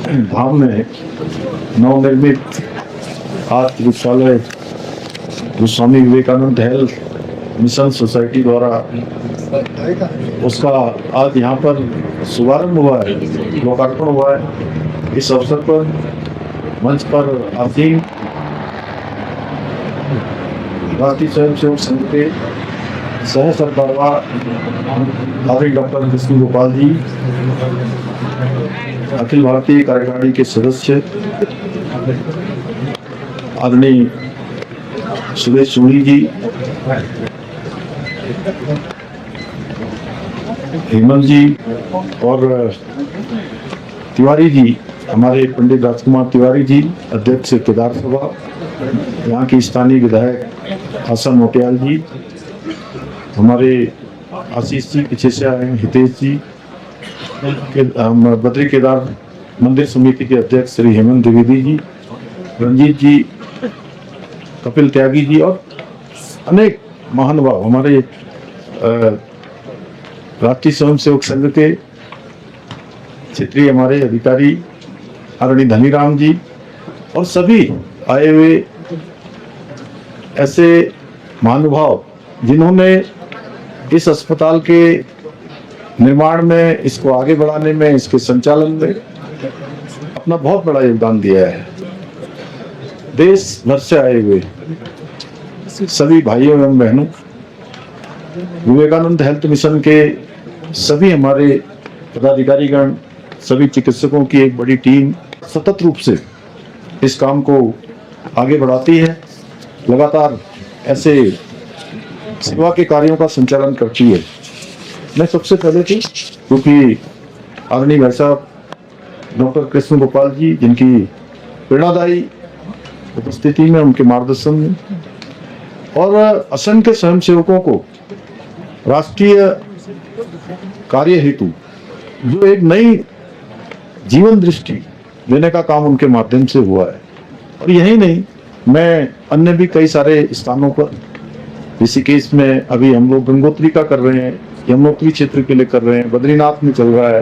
धाम में नवनिर्मित आज चिकित्सालय जो Swami Vivekananda health mission society द्वारा उसका आज यहाँ पर शुभारंभ हुआ है, लोकार्पण हुआ है। इस अवसर पर मंच पर आसीन राष्ट्रीय स्वयंसेवक संघ के सह सरदारवा आदरणीय डॉक्टर कृष्ण गोपाल जी, अखिल भारतीय कार्यकारिणी के सदस्य आदरणीय सुरेश सोनी जी, हेमंत जी और तिवारी जी, हमारे पंडित राजकुमार तिवारी जी, अध्यक्ष केदार सभा, यहाँ की स्थानीय विधायक हसन मोटियाल जी, हमारे आशीष जी पीछे से आए हैं, हितेश जी, बद्री केदार मंदिर समिति के अध्यक्ष श्री हेमंत द्विवेदी जी, रंजीत जी, कपिल त्यागी जी और अनेक महानुभाव, हमारे राष्ट्रीय स्वयंसेवक संघ के क्षेत्रीय हमारे अधिकारी आदरणीय धनीराम जी और सभी आए हुए ऐसे महानुभाव जिन्होंने इस अस्पताल के निर्माण में, इसको आगे बढ़ाने में, इसके संचालन में अपना बहुत बड़ा योगदान दिया है। देश भर से आए हुए सभी भाइयों एवं बहनों, विवेकानंद हेल्थ मिशन के सभी हमारे पदाधिकारीगण, सभी चिकित्सकों की एक बड़ी टीम सतत रूप से इस काम को आगे बढ़ाती है, लगातार ऐसे सेवा के कार्यों का संचालन करती है। मैं सबसे पहले थी क्योंकि आदरणीय भाई साहब डॉक्टर कृष्ण गोपाल जी, जिनकी प्रेरणादायी उपस्थिति में, उनके मार्गदर्शन में और असंख्य स्वयंसेवकों को राष्ट्रीय कार्य हेतु जो एक नई जीवन दृष्टि देने का काम उनके माध्यम से हुआ है। और यही नहीं, मैं अन्य भी कई सारे स्थानों पर, ऋषिकेश में अभी हम लोग गंगोत्री का कर रहे हैं, यमुनोत्री क्षेत्र के लिए कर रहे हैं, बद्रीनाथ में चल रहा है,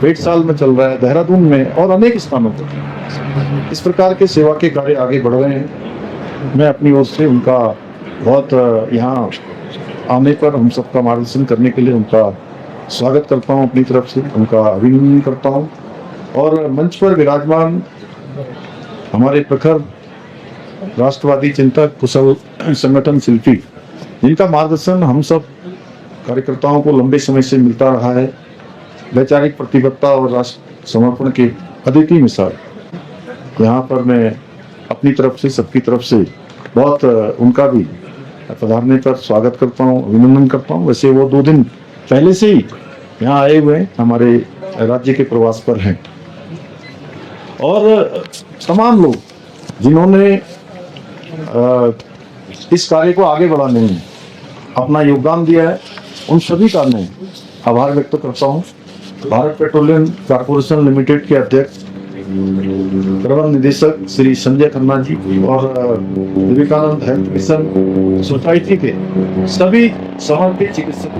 पेटसाल में चल रहा है, देहरादून में और अनेक स्थानों पर इस प्रकार के सेवा के कार्य आगे बढ़ रहे हैं। मैं अपनी ओर से उनका बहुत यहाँ आने पर हम सबका मार्गदर्शन करने के लिए उनका स्वागत करता हूँ, अपनी तरफ से उनका अभिनंदन करता हूँ। और मंच पर विराजमान हमारे प्रखर राष्ट्रवादी चिंतक, कुशल संगठन शिल्पी, जिनका मार्गदर्शन हम सब कार्यकर्ताओं को लंबे समय से मिलता रहा है, वैचारिक प्रतिबद्धता और राष्ट्र समर्पण के अद्वितीय मिसाल, यहाँ पर मैं अपनी तरफ से, सबकी तरफ से बहुत उनका भी पधारने पर स्वागत करता हूँ, अभिनंदन करता हूँ। वैसे वो 2 दिन पहले से ही यहाँ आए हुए हमारे राज्य के प्रवास पर हैं और तमाम लोग जिन्होंने इस कार्य को आगे बढ़ाने में अपना योगदान दिया है, उन सभी का मैं आभार व्यक्त करता हूँ। भारत पेट्रोलियम कॉर्पोरेशन लिमिटेड के अध्यक्ष प्रबंध निदेशक श्री संजय खन्ना जी और विवेकानंद हेल्थ मिशन सोसाइटी के सभी समर्पित चिकित्सक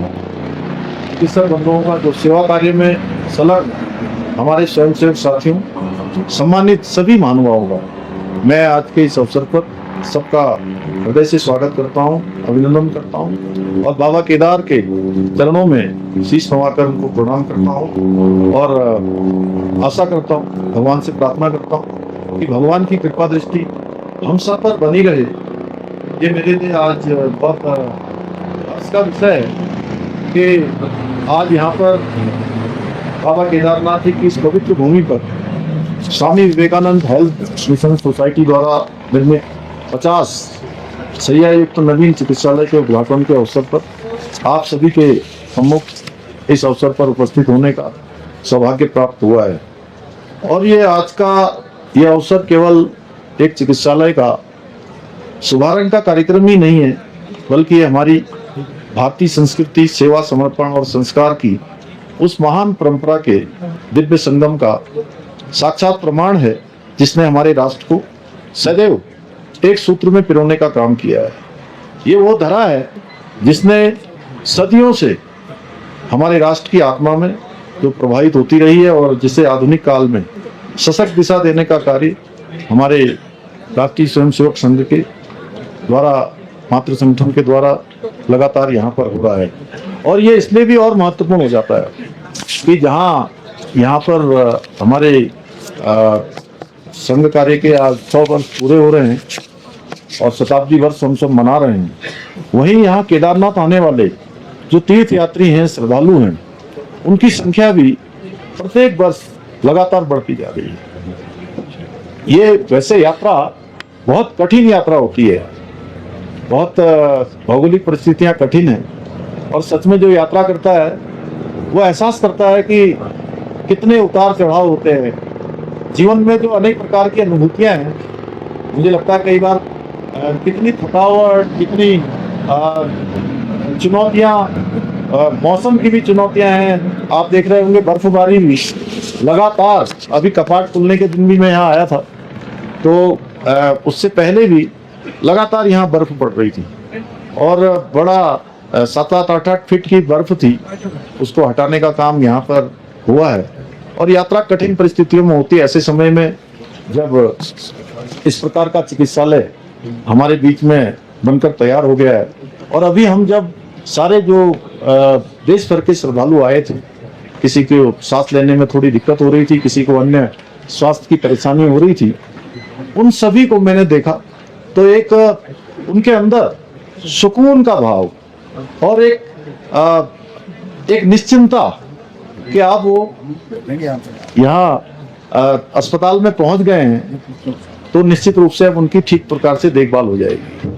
बंधुओं का, जो सेवा कार्य में संलग्न हमारे स्वयंसेवक साथियों, सम्मानित सभी महानुभावों का मैं आज के इस अवसर पर सबका हृदय से स्वागत करता हूँ, अभिनंदन करता हूँ और बाबा केदार के चरणों में शीश नवाकर उनको प्रणाम करता हूँ और आशा करता हूँ, भगवान से प्रार्थना करता हूँ कि भगवान की कृपा दृष्टि हम सब पर बनी रहे। ये मेरे लिए आज बहुत हर्ष का विषय है कि आज यहाँ पर बाबा केदारनाथ की इस पवित्र भूमि पर Swami Vivekananda health mission society द्वारा निर्मित 50 शैय्या युक्त नवीन चिकित्सालय के उद्घाटन के अवसर पर आप सभी के सम्मुख इस अवसर पर उपस्थित होने का सौभाग्य प्राप्त हुआ है। और ये आज का ये अवसर केवल एक चिकित्सालय का शुभारंभ का कार्यक्रम ही नहीं है, बल्कि ये हमारी भारतीय संस्कृति, सेवा, समर्पण और संस्कार की उस महान परंपरा के दिव्य संगम का साक्षात प्रमाण है, जिसने हमारे राष्ट्र को सदैव एक सूत्र में पिरोने का काम किया है। ये वो धरा है जिसने सदियों से हमारे राष्ट्र की आत्मा में जो प्रवाहित होती रही है और जिसे आधुनिक काल में सशक्त दिशा देने का कार्य हमारे राष्ट्रीय स्वयंसेवक संघ के द्वारा, मातृ संगठन के द्वारा लगातार यहाँ पर हो रहा है। और ये इसलिए भी और महत्वपूर्ण हो जाता है कि जहाँ यहाँ पर हमारे संघ कार्य के आज 100 वर्ष पूरे हो रहे हैं और शताब्दी वर्ष हम सब मना रहे हैं, वहीं यहाँ केदारनाथ आने वाले जो तीर्थ यात्री हैं, श्रद्धालु हैं, उनकी संख्या भी प्रत्येक वर्ष लगातार बढ़ती जा रही है। ये वैसे यात्रा बहुत कठिन यात्रा होती है, बहुत भौगोलिक परिस्थितियां कठिन हैं और सच में जो यात्रा करता है वो एहसास करता है कि कितने उतार चढ़ाव होते हैं जीवन में, जो अनेक प्रकार की अनुभूतियां हैं। मुझे लगता है कई बार कितनी थकावट, कितनी चुनौतियां, मौसम की भी चुनौतियां हैं। आप देख रहे होंगे बर्फबारी भी लगातार, अभी कपाट खुलने के दिन भी मैं यहाँ आया था तो उससे पहले भी लगातार यहाँ बर्फ पड़ रही थी और बड़ा 7-8 फीट की बर्फ थी, उसको हटाने का काम यहाँ पर हुआ है। और यात्रा कठिन परिस्थितियों में होती है। ऐसे समय में जब इस प्रकार का चिकित्सालय हमारे बीच में बनकर तैयार हो गया है और अभी हम जब सारे जो देश भर के श्रद्धालु आए थे, किसी को सांस लेने में थोड़ी दिक्कत हो रही थी, किसी को अन्य स्वास्थ्य की परेशानी हो रही थी, उन सभी को मैंने देखा तो एक उनके अंदर सुकून का भाव और एक निश्चिंतता कि आप वो यहाँ अस्पताल में पहुंच गए हैं तो निश्चित रूप से अब उनकी ठीक प्रकार से देखभाल हो जाएगी।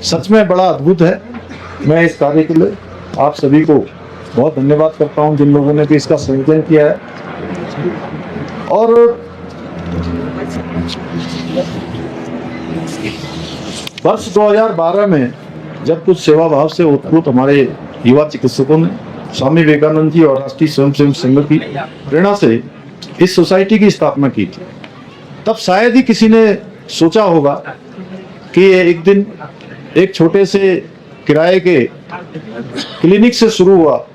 सच में बड़ा अद्भुत है। मैं इस कार्य के लिए आप सभी को बहुत धन्यवाद करता हूं, जिन लोगों ने भी इसका संयोजन किया है। और वर्ष 2012 में जब कुछ सेवा भाव से उत्प्रेरित हमारे युवा चिकित्सकों ने स्वामी विवेकानंद जी और राष्ट्रीय स्वयंसेवक संघ की प्रेरणा से इस सोसाइटी की स्थापना की थी, तब शायद ही किसी ने सोचा होगा कि एक दिन एक छोटे से किराए के क्लिनिक से शुरू हुआ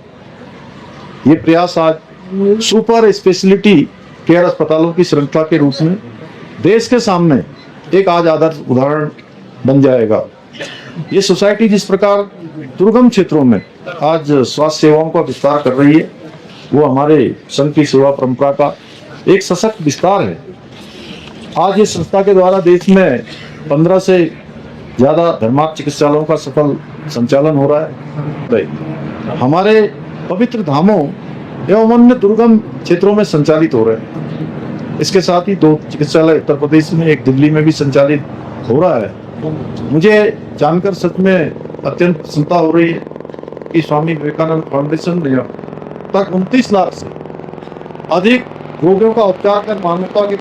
ये प्रयास आज सुपर स्पेशलिटी केयर अस्पतालों की श्रृंखला के रूप में देश के सामने एक आज आदर्श उदाहरण बन जाएगा। ये सोसाइटी जिस प्रकार दुर्गम क्षेत्रों में आज स्वास्थ्य सेवाओं का विस्तार कर रही है, वो हमारे संघ की सेवा परंपरा का एक सशक्त विस्तार है। आज इस संस्था के द्वारा देश में 15 से ज्यादा धर्मार्थ चिकित्सालयों का सफल संचालन हो रहा है। हमारे पवित्र धामों एवं अन्य दुर्गम क्षेत्रों में संचालित हो रहे हैं। इसके साथ ही 2 चिकित्सालय उत्तर प्रदेश में, एक दिल्ली में भी संचालित हो रहा है। मुझे जानकर सच में अत्यंत प्रसन्नता हो रही है कि स्वामी विवेकानंद फाउंडेशन ने तक 29 लाख से अधिक रोगियों का उपचार कर मानवता के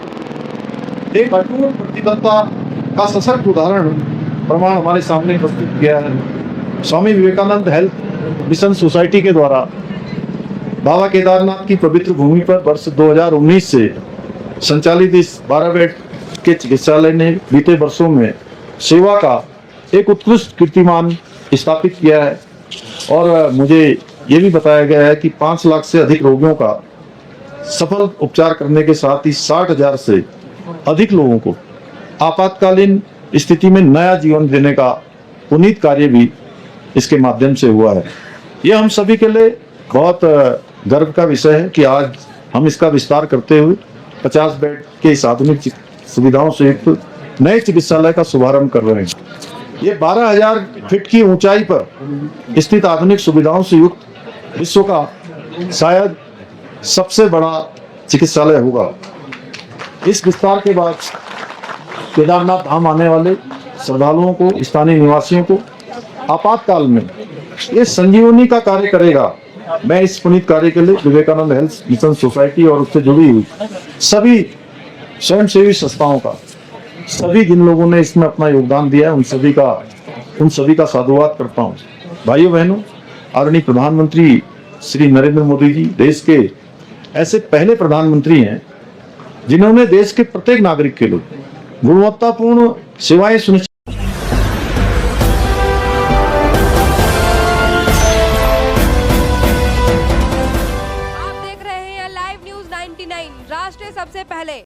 एक अटूट प्रतिबद्धता का सशक्त उदाहरण प्रमाण हमारे सामने प्रस्तुत किया है। Swami Vivekananda health mission society के द्वारा बाबा केदारनाथ की पवित्र भूमि पर वर्ष 2019 से संचालित इस 12 बेड के चिकित्सालय ने बीते वर्षों में सेवा का एक उत्कृष्ट कीर्तिमान स्थापित किया है। और मुझे ये भी बताया गया है कि 5 लाख से अधिक रोगियों का सफल उपचार करने के साथ ही 60,000 से अधिक लोगों को आपातकालीन स्थिति में नया जीवन देने का पुनीत कार्य भी इसके माध्यम से हुआ है। यह हम सभी के लिए बहुत गर्व का विषय है कि आज हम इसका विस्तार करते हुए 50 बेड के इस आधुनिक सुविधाओं से एक नए चिकित्सालय का शुभारंभ कर रहे हैं। ये 12,000 फीट की ऊंचाई पर स्थित आधुनिक सुविधाओं से युक्त विश्व का शायद सबसे बड़ा चिकित्सालय होगा। इस विस्तार के बाद केदारनाथ धाम आने वाले श्रद्धालुओं को, स्थानीय निवासियों को आपातकाल में ये संजीवनी का कार्य करेगा। मैं इस पुनीत कार्य के लिए विवेकानंद हेल्थ मिशन सोसाइटी और उससे जुड़ी हुई सभी स्वयंसेवी संस्थाओं का, सभी जिन लोगों ने इसमें अपना योगदान दिया है, उन सभी का साधुवाद करता हूँ। भाइयों बहनों, आदरणीय प्रधानमंत्री श्री नरेंद्र मोदी जी देश के ऐसे पहले प्रधानमंत्री हैं जिन्होंने देश के प्रत्येक नागरिक के लिए गुणवत्तापूर्ण सेवाएं सुनिश्चित। आप देख रहे हैं लाइव न्यूज 99 राष्ट्र सबसे पहले।